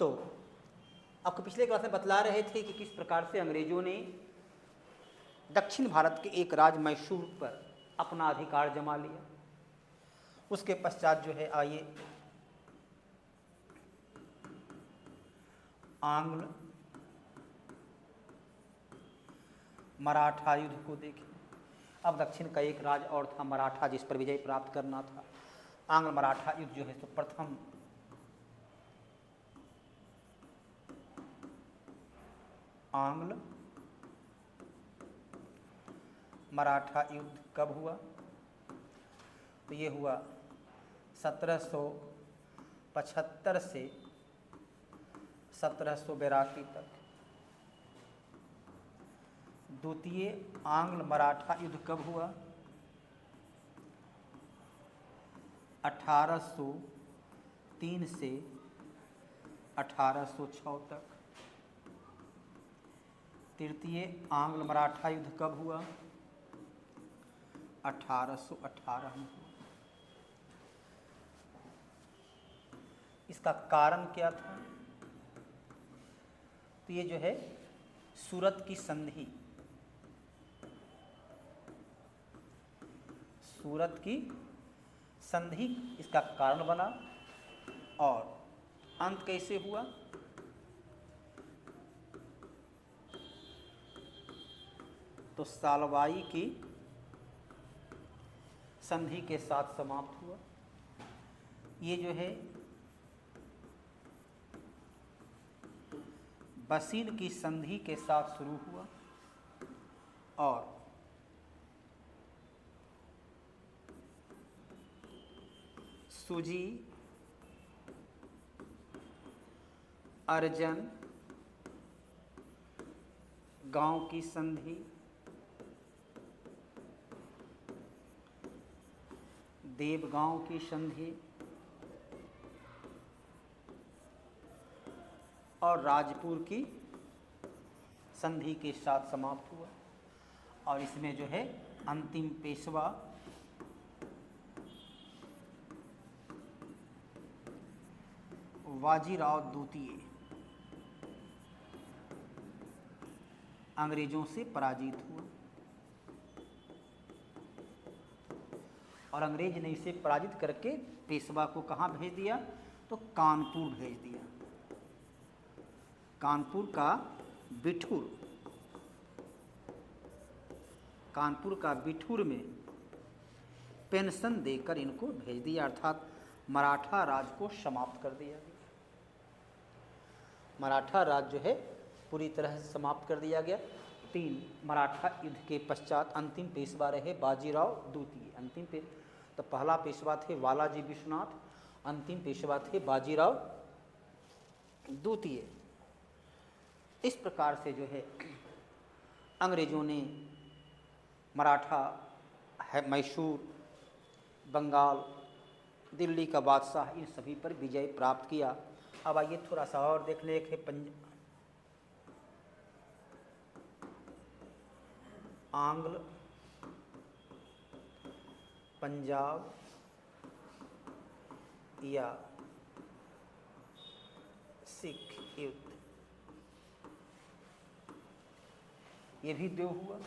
तो आपको पिछले क्लास में बतला रहे थे कि किस प्रकार से अंग्रेजों ने दक्षिण भारत के एक राज्य मैसूर पर अपना अधिकार जमा लिया। उसके पश्चात जो है आइए आंग्ल मराठा युद्ध को देखें। अब दक्षिण का एक राज्य और था मराठा, जिस पर विजय प्राप्त करना था। आंग्ल मराठा युद्ध जो है तो प्रथम आंग्ल मराठा युद्ध कब हुआ? तो ये हुआ 1775 से 1782 तक। द्वितीय आंग्ल मराठा युद्ध कब हुआ? 1803 से 1806 तक। तृतीय आंग्ल मराठा युद्ध कब हुआ? 1818 में हुआ। इसका कारण क्या था? तो ये जो है सूरत की संधि, सूरत की संधि इसका कारण बना। और अंत कैसे हुआ? तो सालवाई की संधि के साथ समाप्त हुआ। ये जो है बसीन की संधि के साथ शुरू हुआ और सुजी अर्जन गांव की संधि, देवगांव की संधि और राजपुर की संधि के साथ समाप्त हुआ। और इसमें जो है अंतिम पेशवा बाजीराव द्वितीय अंग्रेजों से पराजित हुआ और अंग्रेज ने इसे पराजित करके पेशवा को कहाँ भेज दिया? तो कानपुर भेज दिया। कानपुर का बिठूर में पेंशन देकर इनको भेज दिया, अर्थात मराठा राज को समाप्त कर दिया गया। मराठा राज जो है पूरी तरह से समाप्त कर दिया गया। 3 मराठा युद्ध के पश्चात अंतिम पेशवा रहे बाजीराव द्वितीय। तो पहला पेशवा थे बालाजी विश्वनाथ, अंतिम पेशवा थे बाजीराव द्वितीय। इस प्रकार से जो है अंग्रेजों ने मराठा है मैसूर, बंगाल, दिल्ली का बादशाह, इन सभी पर विजय प्राप्त किया। अब आइए थोड़ा सा और देख लें। एक है आंग्ल पंजाब या सिख युद्ध, ये भी 2 हुआ।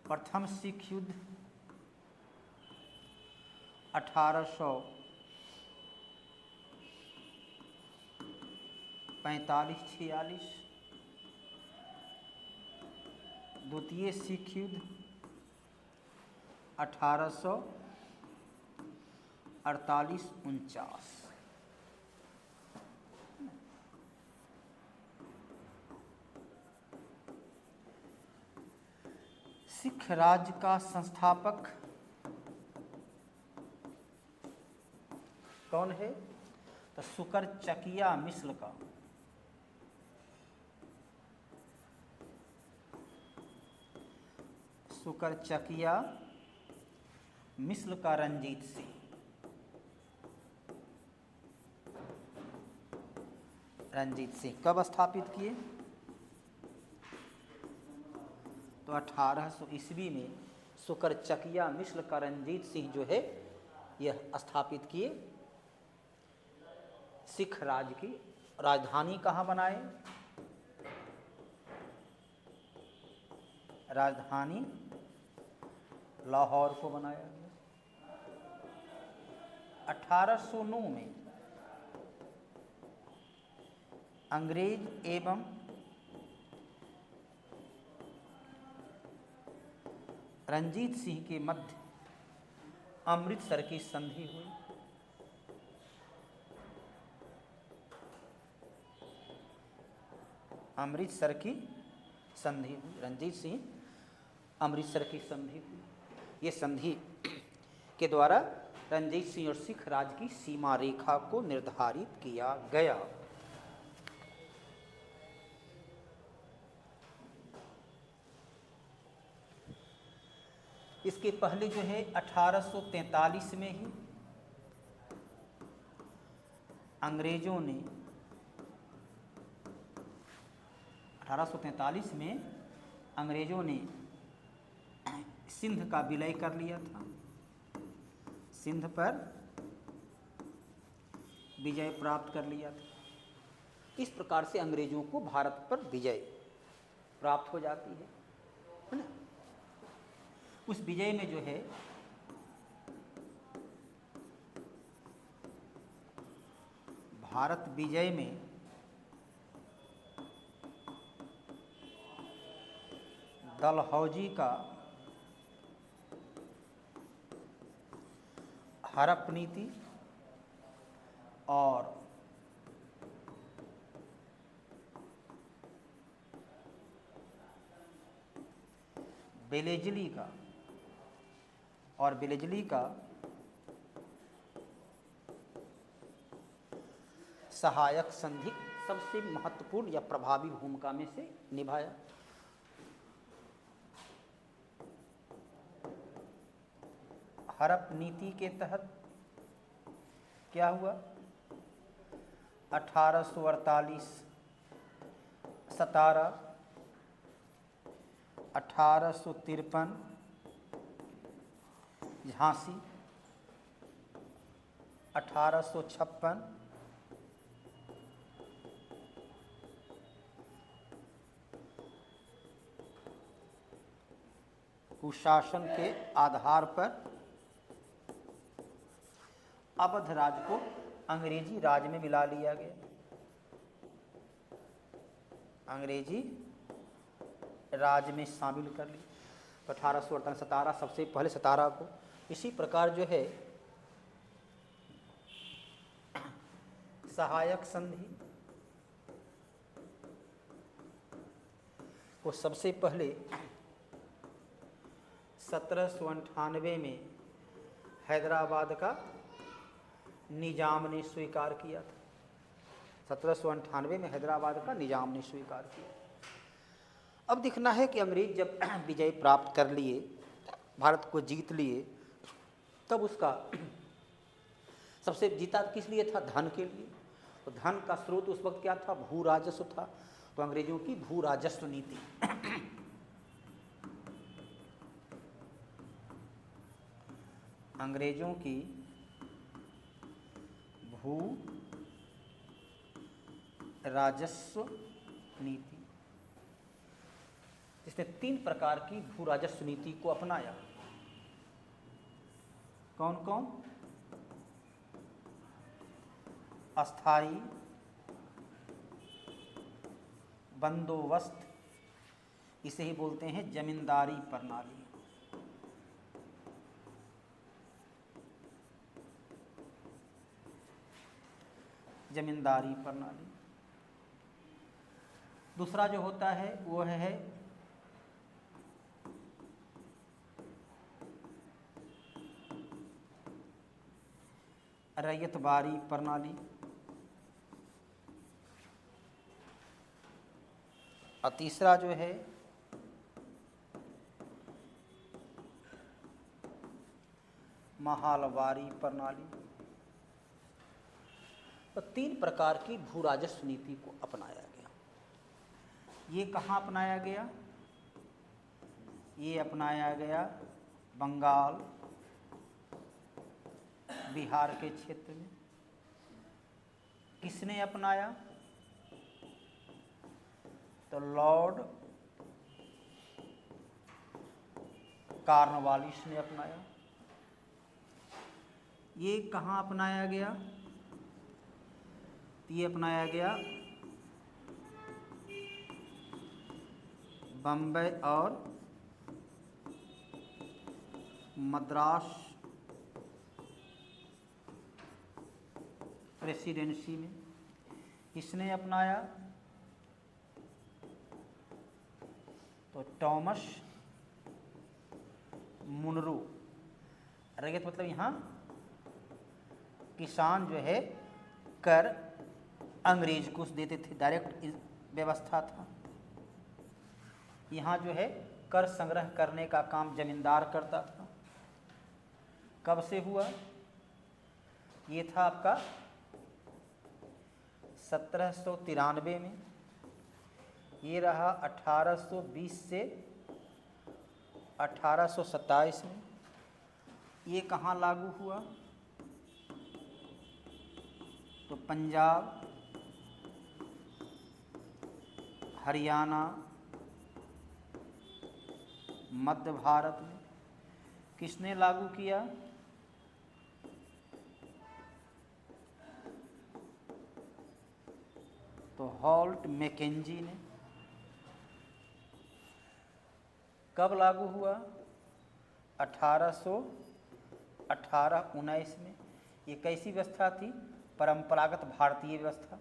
प्रथम सिख युद्ध 1845-46, द्वितीय सिख युद्ध 1848-49। सिख राज्य का संस्थापक कौन है? तो शुकरचकिया मिस्र का शुकरचकिया मिस्र का रंजीत सिंह। रंजीत सिंह कब स्थापित किए? तो 1800 ईस्वी में सुकरचकिया मिश्र का रंजीत सिंह जो है यह स्थापित किए। सिख राज की राजधानी कहाँ बनाए? राजधानी लाहौर को बनाया गया। 1809 में अंग्रेज एवं रंजीत सिंह के मध्य अमृतसर की संधि हुई। अमृतसर की संधि हुई, रंजीत सिंह अमृतसर की संधि हुई। ये संधि के द्वारा रंजीत सिंह और सिख राज की सीमा रेखा को निर्धारित किया गया। इसके पहले जो है 1843 में ही अंग्रेजों ने 1843 में अंग्रेजों ने सिंध का विलय कर लिया था। सिंध पर विजय प्राप्त कर लिया था। इस प्रकार से अंग्रेजों को भारत पर विजय प्राप्त हो जाती है ना। उस विजय में जो है भारत विजय में डलहौजी का हड़प नीति और बेलेजली का सहायक संधि सबसे महत्वपूर्ण या प्रभावी भूमिका में से निभाया। हड़प नीति के तहत क्या हुआ? 1848, 17, 1853 झांसी, 1856 कुशासन के आधार पर अवध राज को अंग्रेजी राज में मिला लिया गया। अंग्रेजी राज में शामिल कर ली। 1848, 17 सबसे पहले 17 को। इसी प्रकार जो है सहायक संधि को सबसे पहले 1798 में हैदराबाद का निजाम ने स्वीकार किया था। 1798 में हैदराबाद का निजाम ने स्वीकार किया। अब दिखना है कि अंग्रेज जब विजय प्राप्त कर लिए, भारत को जीत लिए, तब उसका सबसे जीता किस लिए था? धन के लिए। तो धन का स्रोत उस वक्त क्या था? भू राजस्व था। तो अंग्रेजों की भू राजस्व नीति अंग्रेजों की भू राजस्व नीति, इसने 3 प्रकार की भू राजस्व नीति को अपनाया। कौन कौन? अस्थाई बंदोबस्त, इसे ही बोलते हैं जमींदारी प्रणाली। जमींदारी प्रणाली। दूसरा जो होता है वो है रैयतवारी प्रणाली। और तीसरा जो है महालवारी प्रणाली। तो 3 प्रकार की भू राजस्व नीति को अपनाया गया। ये कहाँ अपनाया गया? ये अपनाया गया बंगाल, बिहार के क्षेत्र में किसने अपनाया? तो लॉर्ड कॉर्नवालिस ने अपनाया। ये कहाँ अपनाया गया? ये अपनाया गया बम्बई और मद्रास प्रेसिडेंसी में। किसने अपनाया? तो टॉमस मुनरो। रैयत मतलब यहाँ किसान जो है कर अंग्रेज को देते थे, डायरेक्ट व्यवस्था था। यहाँ जो है कर संग्रह करने का काम जमींदार करता था। कब से हुआ? ये था आपका 1793 में। ये रहा 1820 से 1827 में। ये कहाँ लागू हुआ? तो पंजाब, हरियाणा, मध्य भारत में। किसने लागू किया? तो हॉल्ट मैकेंजी ने। कब लागू हुआ? 1818-19 में। ये कैसी व्यवस्था थी? परंपरागत भारतीय व्यवस्था,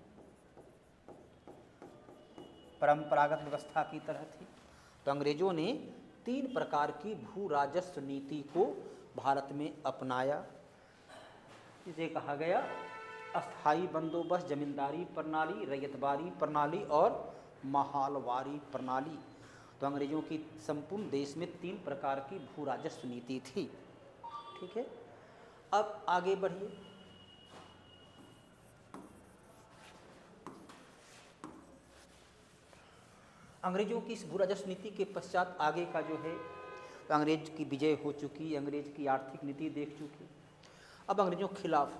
परंपरागत व्यवस्था की तरह थी। तो अंग्रेजों ने 3 प्रकार की भू राजस्व नीति को भारत में अपनाया। इसे कहा गया अस्थाई बंदोबस्त जमींदारी प्रणाली, रैयतवारी प्रणाली और महालवारी प्रणाली। तो अंग्रेजों की संपूर्ण देश में 3 प्रकार की भू राजस्व नीति थी। ठीक है, अब आगे बढ़िए। अंग्रेजों की इस भू राजस्व नीति के पश्चात आगे का जो है, तो अंग्रेज की विजय हो चुकी, अंग्रेज की आर्थिक नीति देख चुकी। अब अंग्रेजों के खिलाफ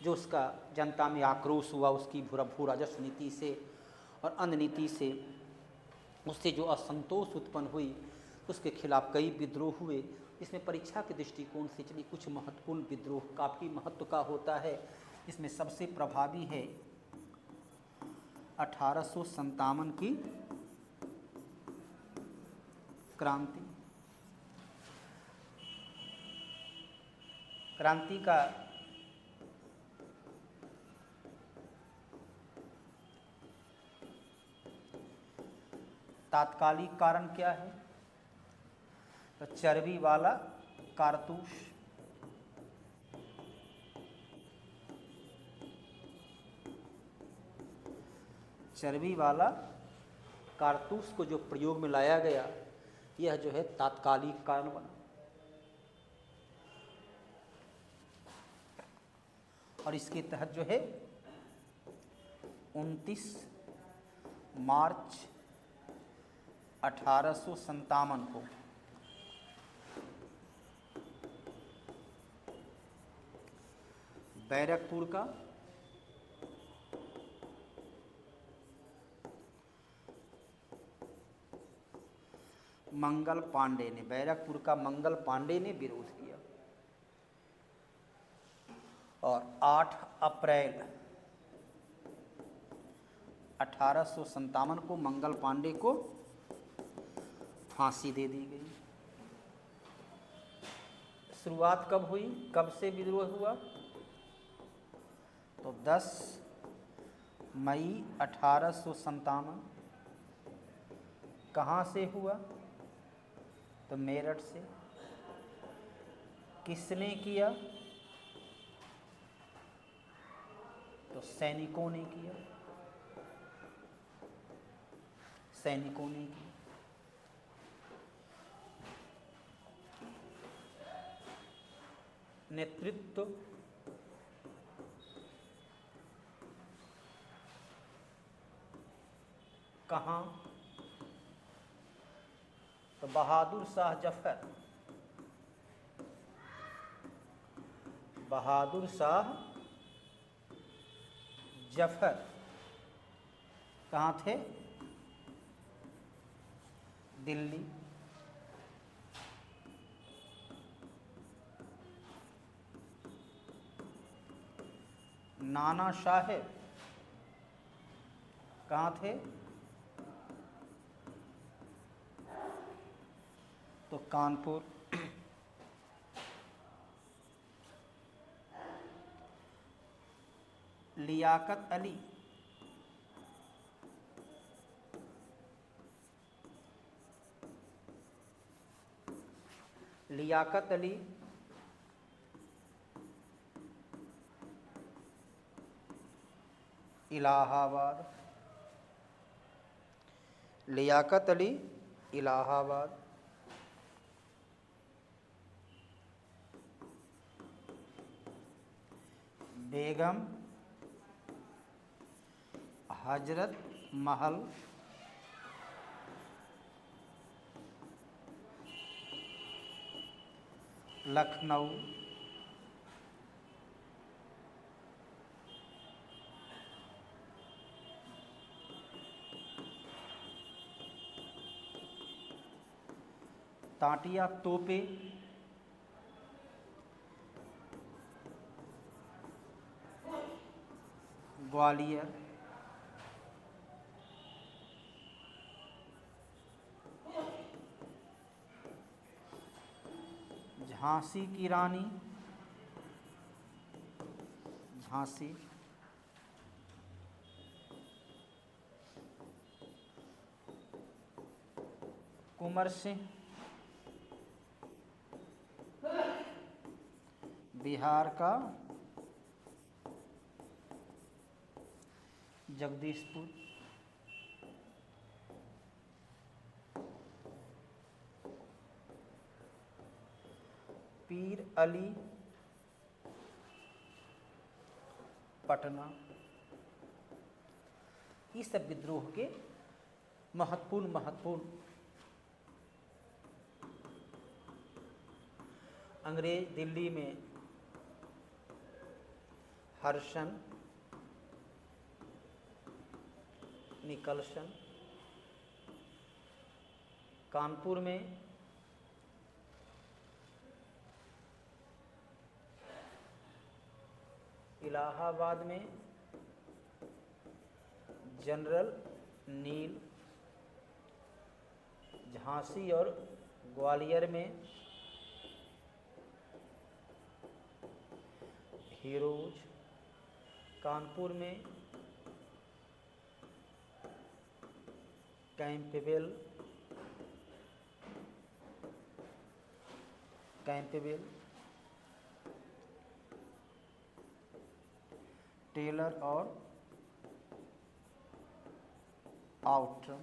जो उसका जनता में आक्रोश हुआ, उसकी भू राजस्व नीति से और अन्य नीति से, उससे जो असंतोष उत्पन्न हुई, उसके खिलाफ कई विद्रोह हुए। इसमें परीक्षा के दृष्टिकोण से चली कुछ महत्वपूर्ण विद्रोह काफ़ी महत्व का होता है। इसमें सबसे प्रभावी है 1857 की क्रांति। क्रांति का तात्कालिक कारण क्या है? तो चर्बी वाला कारतूस। चर्बी वाला कारतूस को जो प्रयोग में लाया गया, यह जो है तात्कालिक कारण बना। और इसके तहत जो है 29 मार्च 1857 को बैरकपुर का मंगल पांडे ने, बैरकपुर का मंगल पांडे ने विरोध किया। और 8 अप्रैल 1857 को मंगल पांडे को फांसी दे दी गई। शुरुआत कब हुई, कब से विद्रोह हुआ? तो 10 मई 1857। कहाँ से हुआ? तो मेरठ से। किसने किया? तो सैनिकों ने किया, सैनिकों ने किया। नेतृत्व कहाँ? तो बहादुर शाह जफर बहादुर शाह जफर कहाँ थे? दिल्ली। नाना साहेब कहाँ थे? तो कानपुर। लियाकत अली लियाकत अली इलाहाबाद। लियाकत अली इलाहाबाद। बेगम हजरत महल लखनऊ। तांटिया तोपे ग्वालियर। झांसी की रानी झांसी। कुंवर सिंह बिहार का जगदीशपुर। पीर अली पटना। ये सब विद्रोह के महत्वपूर्ण अंग्रेज दिल्ली में हर्षन, निकलसन, कानपुर में इलाहाबाद में जनरल नील, झांसी और ग्वालियर में हीरोज, कानपुर में कैंपबेल, टेलर और आउटर।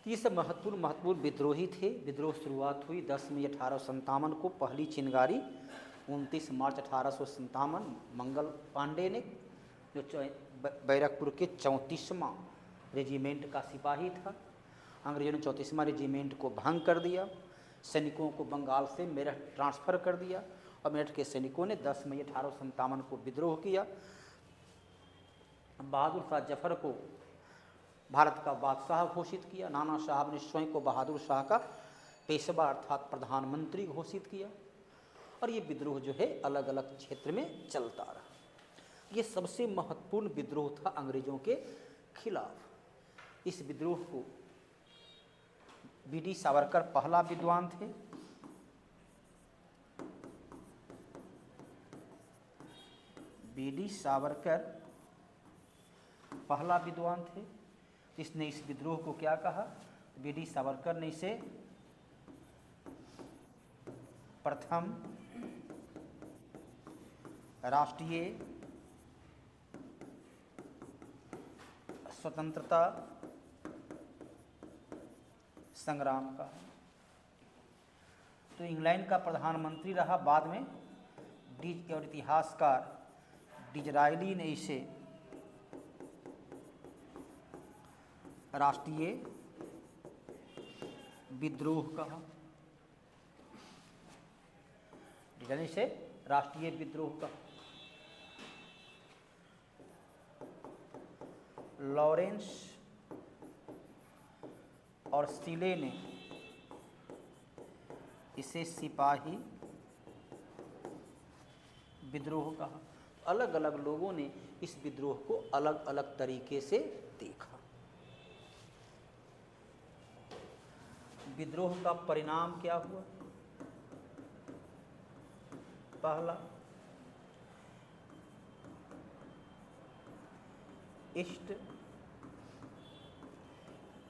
ये सब महत्वपूर्ण विद्रोही थे। विद्रोह शुरुआत हुई 10 मई 1857 को। पहली चिनगारी 29 मार्च 1857 मंगल पांडे ने, जो बैरकपुर के 34वां रेजिमेंट का सिपाही था। अंग्रेजों ने 34वां रेजिमेंट को भंग कर दिया। सैनिकों को बंगाल से मेरठ ट्रांसफ़र कर दिया और मेरठ के सैनिकों ने 10 मई 1857 को विद्रोह किया। बहादुर शाह जफर को भारत का बादशाह घोषित किया। नाना साहब ने स्वयं को बहादुर शाह का पेशवा अर्थात प्रधानमंत्री घोषित किया। और ये विद्रोह जो है अलग अलग क्षेत्र में चलता रहा। ये सबसे महत्वपूर्ण विद्रोह था अंग्रेजों के खिलाफ। इस विद्रोह को बी.डी. सावरकर पहला विद्वान थे। बी.डी. सावरकर पहला विद्वान थे। इसने इस विद्रोह को क्या कहा? बी.डी. सावरकर ने इसे प्रथम राष्ट्रीय स्वतंत्रता संग्राम का। तो इंग्लैंड का प्रधानमंत्री रहा बाद में और इतिहासकार डिज़रायली ने इसे राष्ट्रीय विद्रोह कहा। डिज़रायली से राष्ट्रीय विद्रोह का लॉरेंस और सीले ने इसे सिपाही विद्रोह कहा। अलग अलग लोगों ने इस विद्रोह को अलग अलग तरीके से देखा। विद्रोह का परिणाम क्या हुआ? पहला, ईस्ट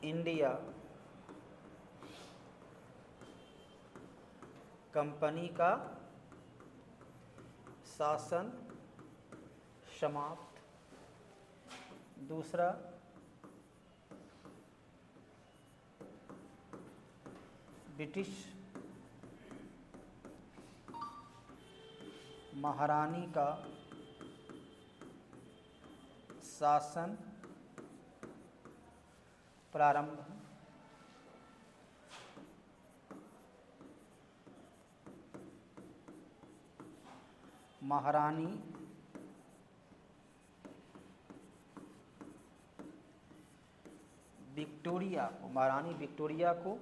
इंडिया कंपनी का शासन समाप्त। दूसरा, ब्रिटिश महारानी का शासन प्रारंभ। महारानी विक्टोरिया को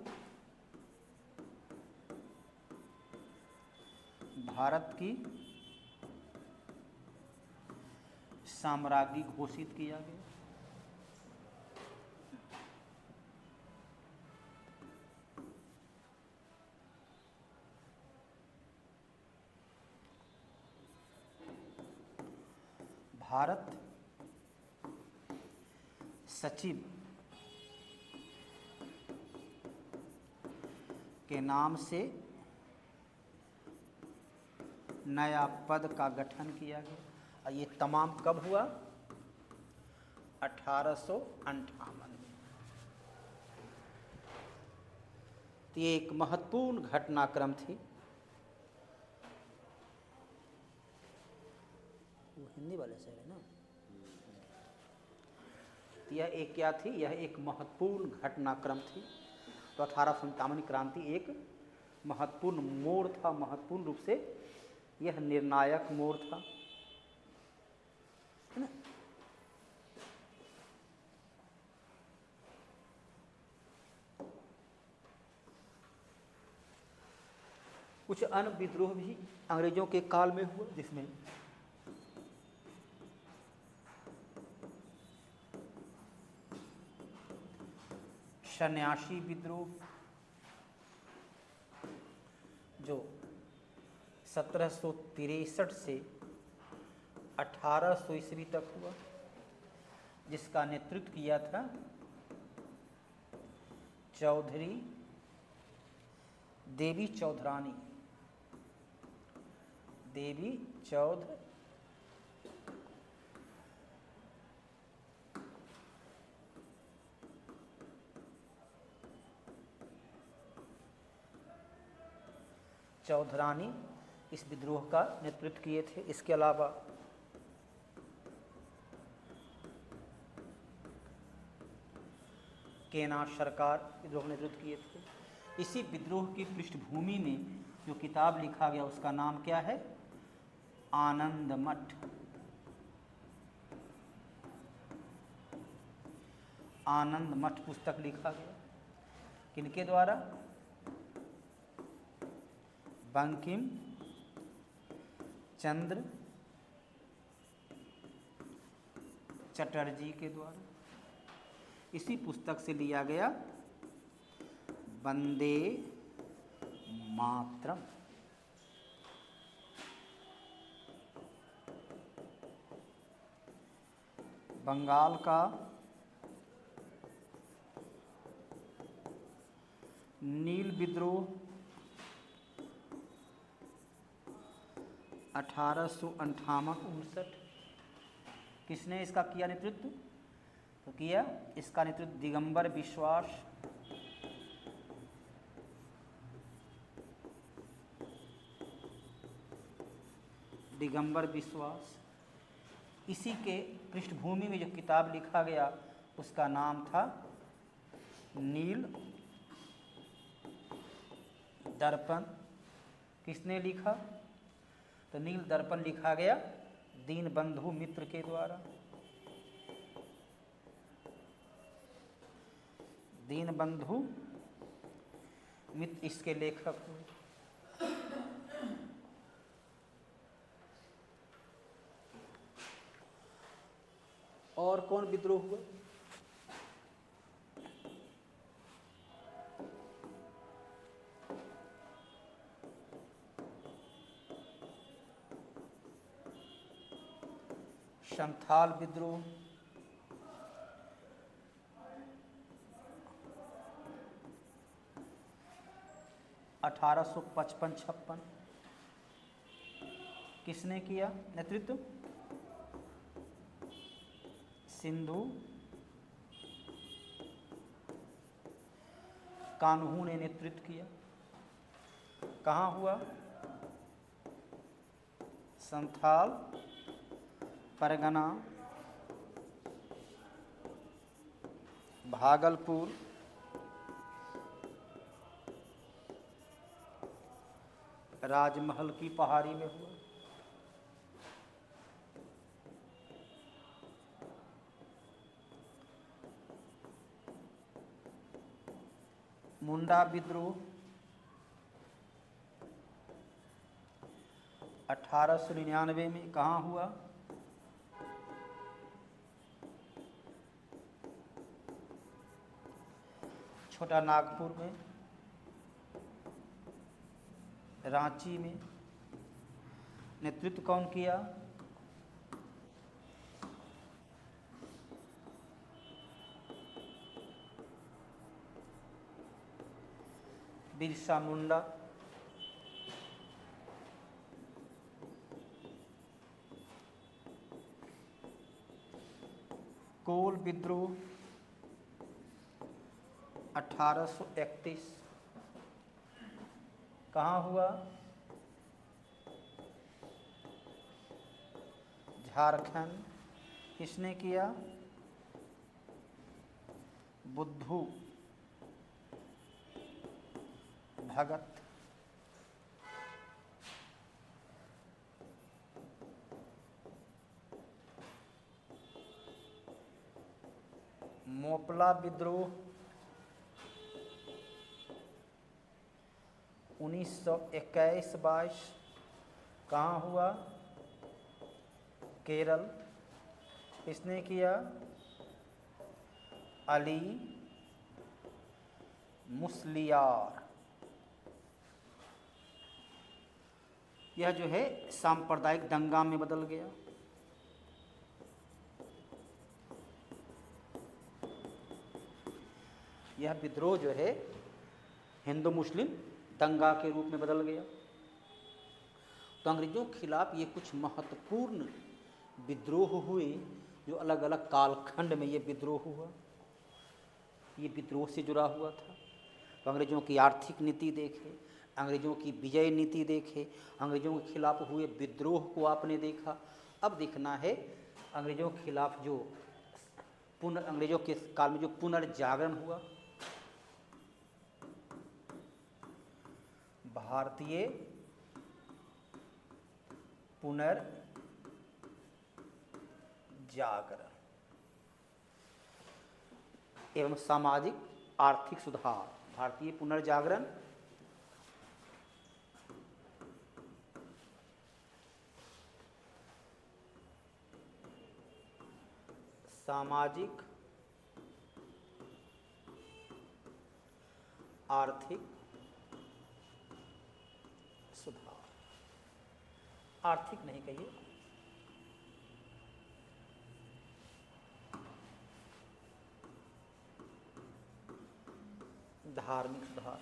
भारत की साम्राज्ञी घोषित किया गया। भारत सचिव के नाम से नया पद का गठन किया गया। और ये तमाम कब हुआ? 1858 में। तो ये एक महत्वपूर्ण घटनाक्रम थी। वो हिंदी वाले से है ना। तो यह एक क्या थी? यह एक महत्वपूर्ण घटनाक्रम थी। तो 1857 क्रांति एक महत्वपूर्ण मोड़ था। महत्वपूर्ण रूप से यह निर्णायक मोड़ था, है ना। कुछ अन्य विद्रोह भी अंग्रेजों के काल में हुआ, जिसमें सन्यासी विद्रोह, जो 1763 से 1800 ईस्वी तक हुआ, जिसका नेतृत्व किया था चौधरी देवी चौधरानी। देवी चौध चौधरानी इस विद्रोह का नेतृत्व किए थे। इसके अलावा केना सरकार विद्रोह का नेतृत्व किए थे। इसी विद्रोह की पृष्ठभूमि में जो किताब लिखा गया उसका नाम क्या है? आनंद मठ। आनंद मठ पुस्तक लिखा गया। किनके द्वारा? बंकिम चंद्र चटर्जी के द्वारा। इसी पुस्तक से लिया गया वंदे मातरम। बंगाल का नील विद्रोह 1858-59। किसने इसका किया नेतृत्व? तो किया इसका नेतृत्व दिगंबर विश्वास, दिगंबर विश्वास। इसी के पृष्ठभूमि में जो किताब लिखा गया उसका नाम था नील दर्पण। किसने लिखा? तो नील दर्पण लिखा गया दीन बंधु मित्र के द्वारा। दीन बंधु मित्र इसके लेखक हुए। और कौन विद्रोह हुआ? संथाल विद्रोह, अठारह सौ 55-56 किसने किया नेतृत्व? सिंधु कान्हू ने नेतृत्व किया। कहाँ हुआ? संथाल परगना, भागलपुर, राजमहल की पहाड़ी में हुआ। मुंडा विद्रोह 1899 में कहाँ हुआ? छोटा नागपुर में, रांची में। नेतृत्व कौन किया? बिरसा मुंडा। कोल विद्रोह 1831 कहाँ हुआ? झारखंड। किसने किया? बुद्धू भगत। मोपला विद्रोह 1921-22 कहाँ हुआ? केरल। किसने किया? अली मुस्लियार। यह जो है सांप्रदायिक दंगा में बदल गया। यह विद्रोह जो है हिंदू मुस्लिम दंगा के रूप में बदल गया। तो अंग्रेजों के खिलाफ ये कुछ महत्वपूर्ण विद्रोह हुए जो अलग अलग कालखंड में ये विद्रोह हुआ। ये विद्रोह से जुड़ा हुआ था। तो अंग्रेजों की आर्थिक नीति देखे, अंग्रेजों की विजय नीति देखे, अंग्रेजों के खिलाफ हुए विद्रोह को आपने देखा। अब देखना है अंग्रेजों के खिलाफ जो अंग्रेजों के काल में जो पुनर्जागरण हुआ, भारतीय पुनर्जागरण एवं सामाजिक आर्थिक सुधार। भारतीय पुनर्जागरण सामाजिक आर्थिक सुधार। आर्थिक नहीं कहिए, धार्मिक सुधार।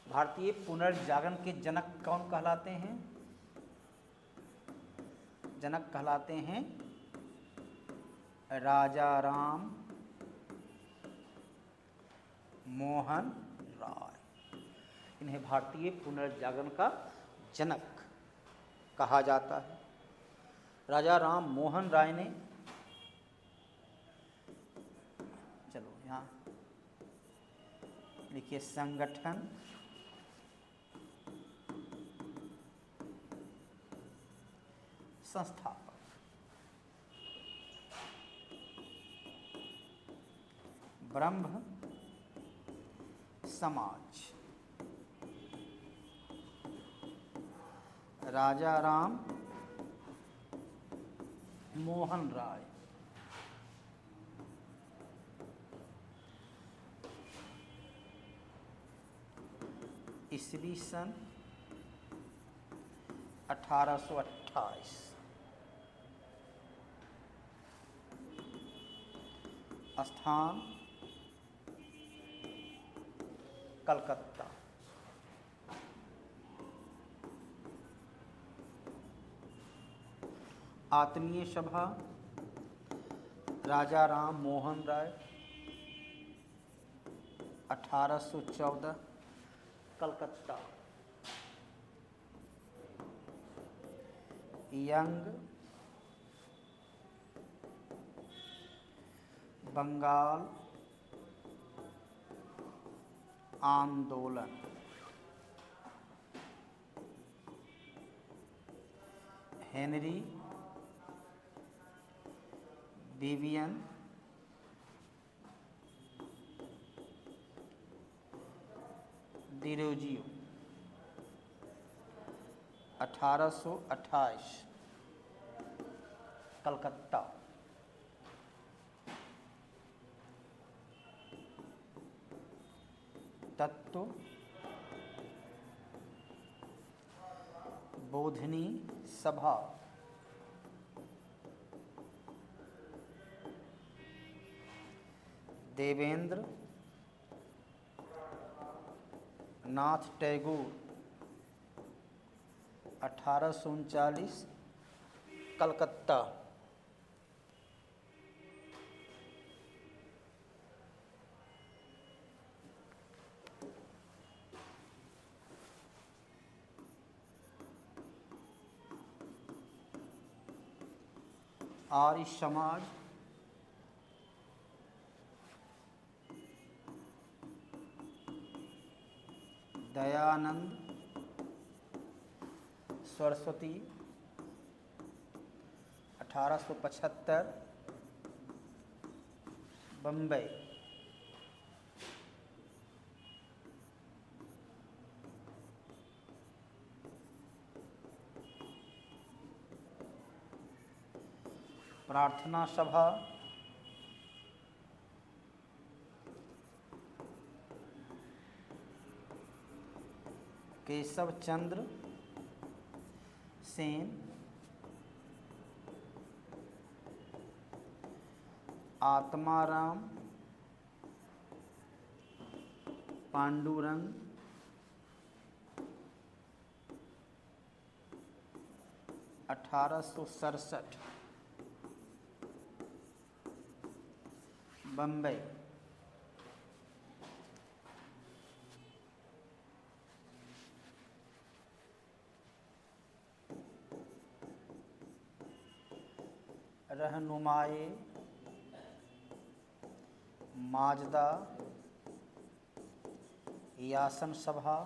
भारतीय पुनर्जागरण के जनक कौन कहलाते हैं? जनक कहलाते हैं राजा राम मोहन राय। इन्हें भारतीय पुनर्जागरण का जनक कहा जाता है। राजा राम मोहन राय ने, चलो यहाँ लिखिए, संगठन संस्थापक। ब्रह्म समाज। राजा राम मोहन राय। ईस्वी सन 1828। स्थान कलकत्ता। आत्मीय सभा राजा राम मोहन राय 1814 कलकत्ता। यंग बंगाल आंदोलन। Henry Vivian Derozio 1828 Calcutta. तत्व बोधिनी सभा देवेंद्र नाथ टैगोर 1839 कलकत्ता। आर्य समाज दयानंद सरस्वती 1875 बम्बई। प्रार्थना सभा केशव चंद्र सेन आत्माराम पांडुरंग 1867 बम्बई। रहनुमाए माजदा यासन सभा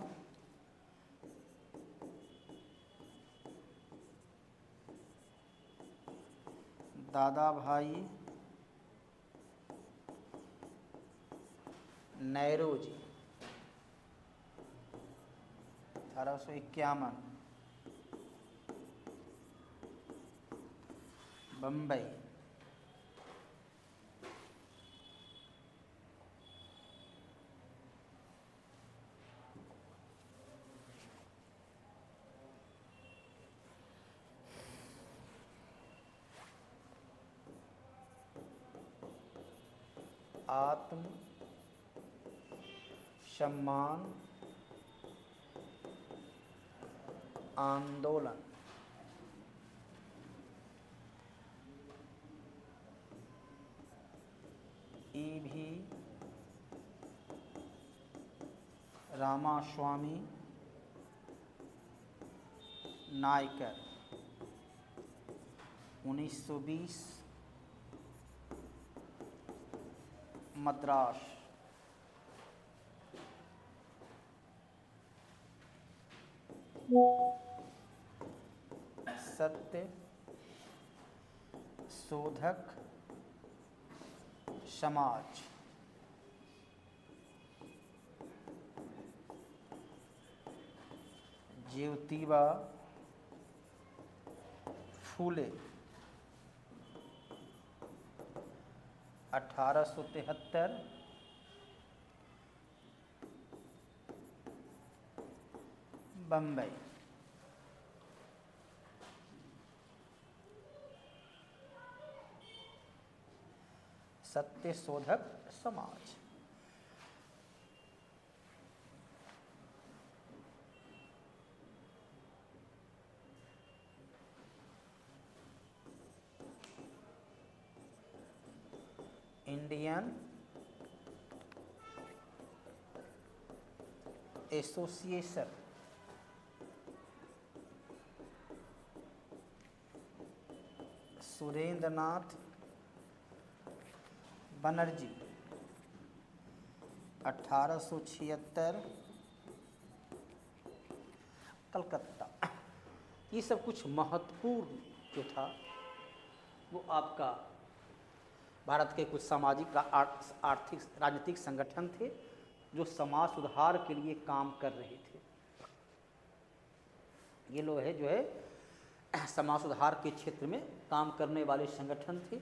दादा भाई नैरोजी 1851 बम्बई। आत्म सम्मान आंदोलन। ई.भी. रामास्वामी नायकर 1920 मद्रास। सत्य शोधक समाज। ज्योतिबा फूले 1873 बम्बई। सत्य शोधक समाज। Indian association Surendranath Banerjee 1876 Calcutta. ये सब कुछ महत्वपूर्ण जो था वो आपका भारत के कुछ सामाजिक आर्थिक राजनीतिक संगठन थे जो समाज सुधार के लिए काम कर रहे थे। ये लोग जो है समाज सुधार के क्षेत्र में काम करने वाले संगठन थे।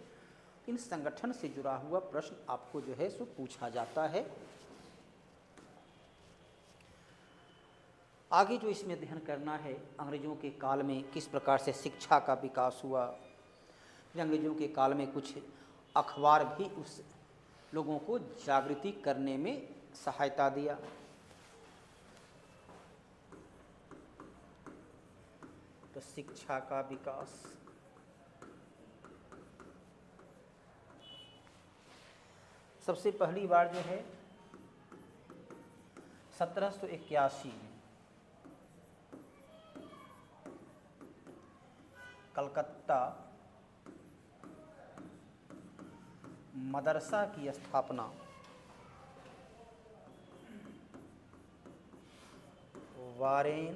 इन संगठन से जुड़ा हुआ प्रश्न आपको जो है सो पूछा जाता है। आगे जो इसमें अध्ययन करना है, अंग्रेजों के काल में किस प्रकार से शिक्षा का विकास हुआ। अंग्रेजों के काल में कुछ अखबार भी उस लोगों को जागृति करने में सहायता दिया। तो शिक्षा का विकास, सबसे पहली बार जो है 1781 में कलकत्ता मदरसा की स्थापना वारेन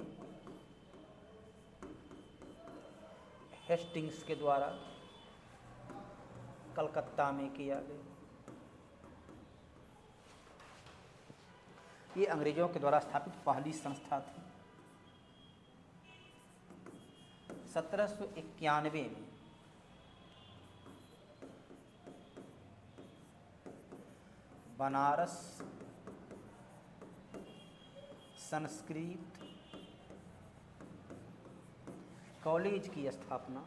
हेस्टिंग्स के द्वारा कलकत्ता में किया गया। ये अंग्रेजों के द्वारा स्थापित पहली संस्था थी। 1791 में बनारस संस्कृत कॉलेज की स्थापना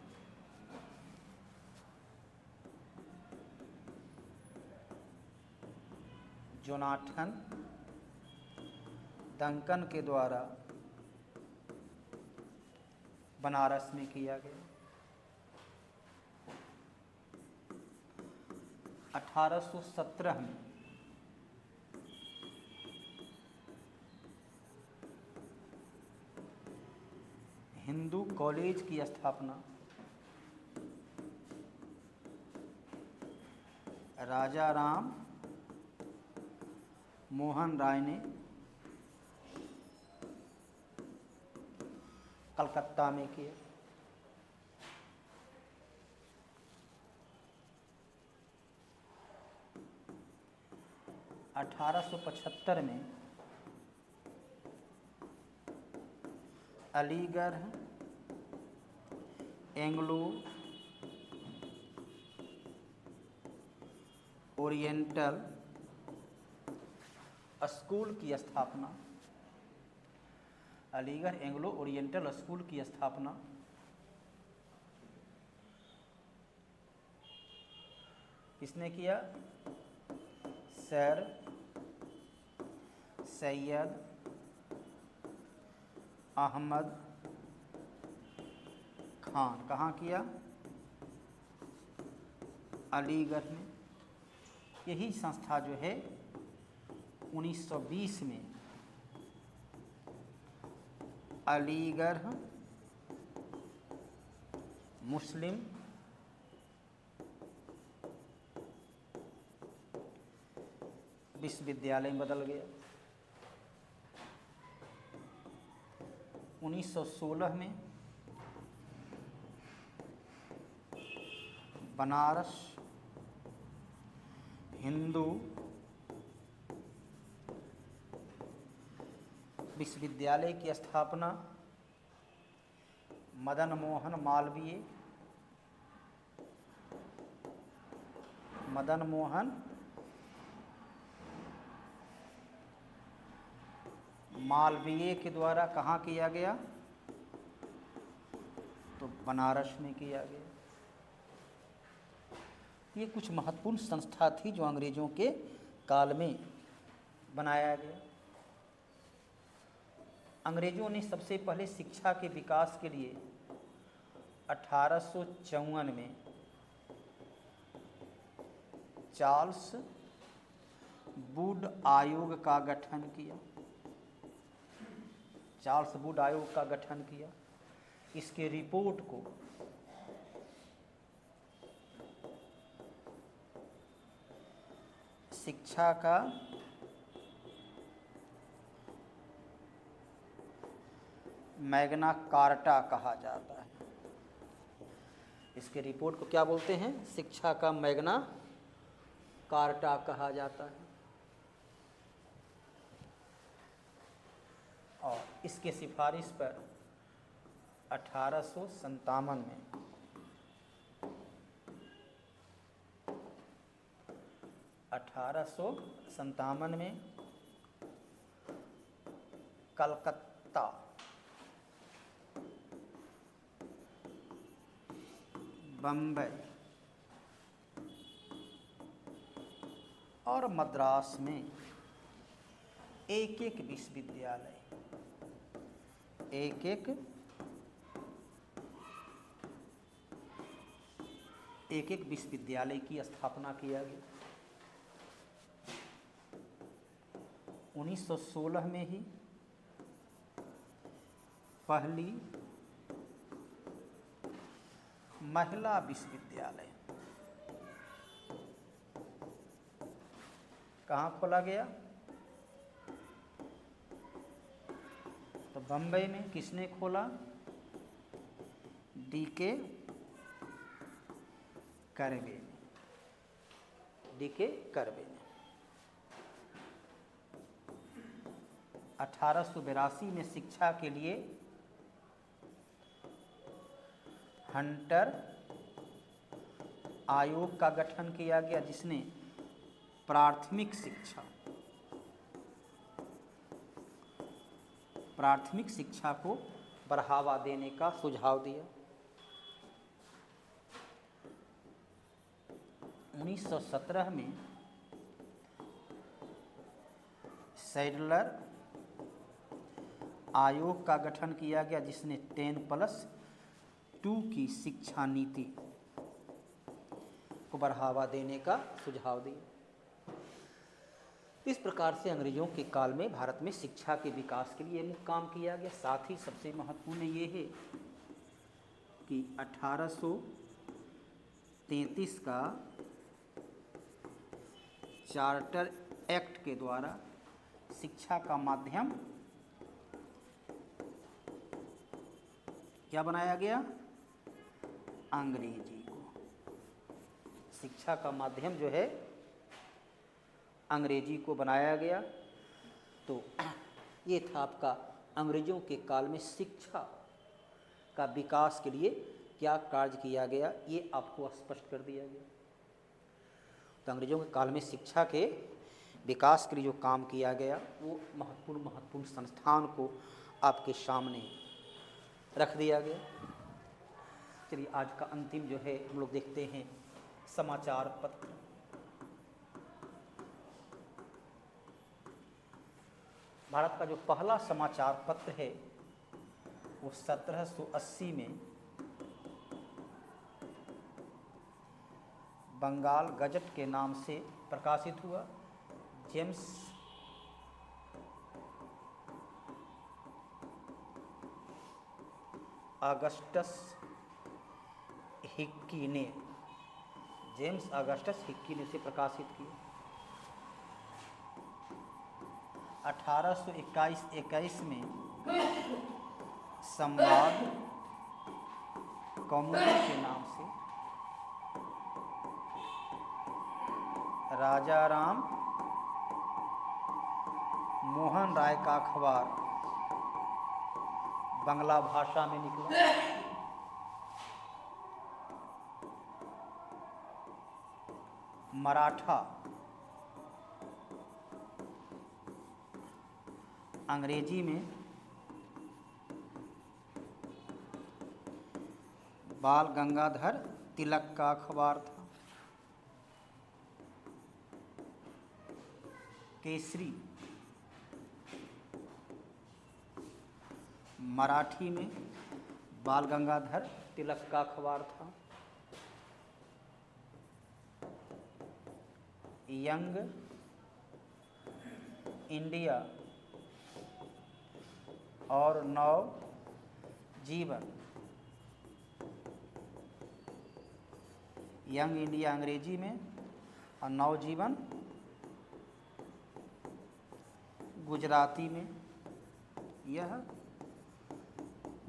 जोनाथन डंकन के द्वारा बनारस में किया गया। 1817 में हिंदू कॉलेज की स्थापना राजा राम मोहन राय ने कलकत्ता में किया। 1875 में अलीगढ़ एंग्लो ओरिएंटल स्कूल की स्थापना अलीगढ़ एंग्लो ओरिएंटल स्कूल की स्थापना किसने किया? सर सैयद अहमद खान। कहाँ किया? अलीगढ़ में। यही संस्था जो है 1920 में अलीगढ़ मुस्लिम विश्वविद्यालय में बदल गया। 1916 में बनारस हिंदू विश्वविद्यालय की स्थापना मदन मोहन मालवीय के द्वारा कहाँ किया गया? तो बनारस में किया गया। ये कुछ महत्वपूर्ण संस्था थी जो अंग्रेजों के काल में बनाया गया। अंग्रेजों ने सबसे पहले शिक्षा के विकास के लिए 1854 में चार्ल्स वुड आयोग का गठन किया। चार्ल्स वुड आयोग का गठन किया। इसके रिपोर्ट को शिक्षा का मैग्ना कार्टा कहा जाता है। इसके रिपोर्ट को क्या बोलते हैं? शिक्षा का मैग्ना कार्टा कहा जाता है। और इसके सिफारिश पर 1857 में कलकत्ता बम्बई और मद्रास में एक एक विश्वविद्यालय की स्थापना किया गया। 1916 में ही पहली महिला विश्वविद्यालय कहाँ खोला गया? तो बम्बई में। किसने खोला? D.K. कर्वे ने। 1882 में शिक्षा के लिए हंटर आयोग का गठन किया गया, जिसने प्राथमिक शिक्षा को बढ़ावा देने का सुझाव दिया। 1917 में सैडलर आयोग का गठन किया गया, जिसने 10+2 की शिक्षा नीति को बढ़ावा देने का सुझाव दिया। इस प्रकार से अंग्रेजों के काल में भारत में शिक्षा के विकास के लिए मुख्य काम किया गया। साथ ही सबसे महत्वपूर्ण ये है कि 1833 का चार्टर एक्ट के द्वारा शिक्षा का माध्यम क्या बनाया गया? अंग्रेजी को। शिक्षा का माध्यम जो है अंग्रेजी को बनाया गया। तो ये था आपका अंग्रेजों के काल में शिक्षा का विकास के लिए क्या कार्य किया गया, ये आपको स्पष्ट कर दिया गया। तो अंग्रेजों के काल में शिक्षा के विकास के लिए जो काम किया गया वो महत्वपूर्ण संस्थान को आपके सामने रख दिया गया। चलिए आज का अंतिम जो है हम लोग देखते हैं समाचार पत्र। भारत का जो पहला समाचार पत्र है वो 1780 में बंगाल गजट के नाम से प्रकाशित हुआ। जेम्स ऑगस्टस हिक्की ने उसे प्रकाशित किया। 1821 में संवाद कौमुदी के नाम से राजा राम मोहन राय का अखबार बांग्ला भाषा में निकला। मराठा अंग्रेजी में बाल गंगाधर तिलक का अखबार था। केसरी मराठी में बाल गंगाधर तिलक का अखबार था। यंग इंडिया और नव जीवन, यंग इंडिया अंग्रेजी में और नव जीवन गुजराती में। यह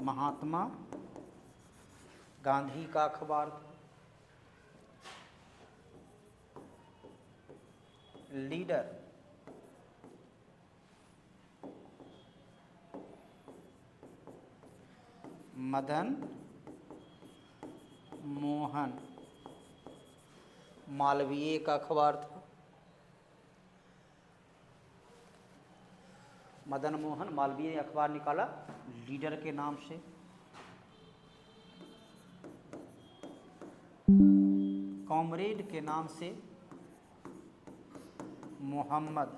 महात्मा गांधी का अखबार था। लीडर मदन मोहन मालवीय का अखबार था। मदन मोहन मालवीय ने अखबार निकाला लीडर के नाम से। कॉमरेड के नाम से मोहम्मद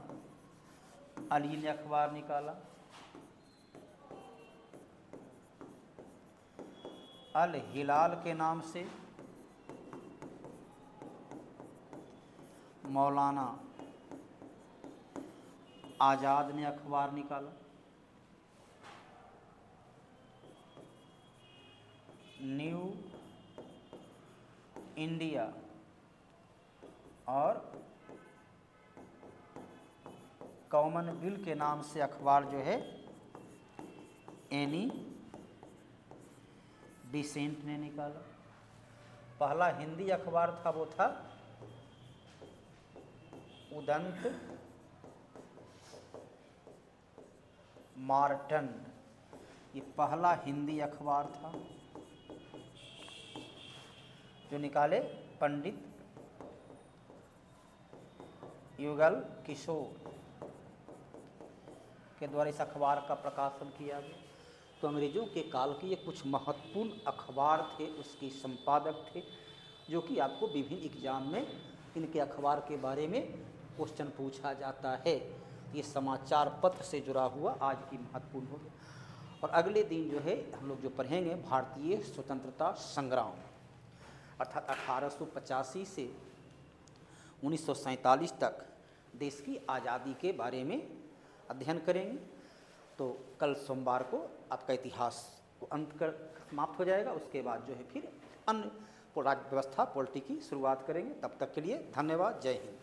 अली ने अखबार निकाला। अल हिलाल के नाम से मौलाना आज़ाद ने अखबार निकाला। न्यू इंडिया और कॉमनवेल्थ के नाम से अखबार जो है एनी डिसेंट ने निकाला। पहला हिंदी अखबार था वो था उदंत मार्टन, ये पहला हिंदी अखबार था जो निकाले पंडित युगल किशोर के द्वारा इस अखबार का प्रकाशन किया गया। तो अंग्रेज़ों के काल के ये कुछ महत्वपूर्ण अखबार थे, उसके संपादक थे, जो कि आपको विभिन्न एग्जाम में इनके अखबार के बारे में क्वेश्चन पूछा जाता है। ये समाचार पत्र से जुड़ा हुआ आज की महत्वपूर्ण हो गया। और अगले दिन जो है हम लोग जो पढ़ेंगे भारतीय स्वतंत्रता संग्राम, अर्थात 1885 से 1947 तक देश की आज़ादी के बारे में अध्ययन करेंगे। तो कल सोमवार को आपका इतिहास को अंत कर समाप्त हो जाएगा। उसके बाद जो है फिर अन्य राज्य व्यवस्था पॉलिटी की शुरुआत करेंगे। तब तक के लिए धन्यवाद। जय हिंद।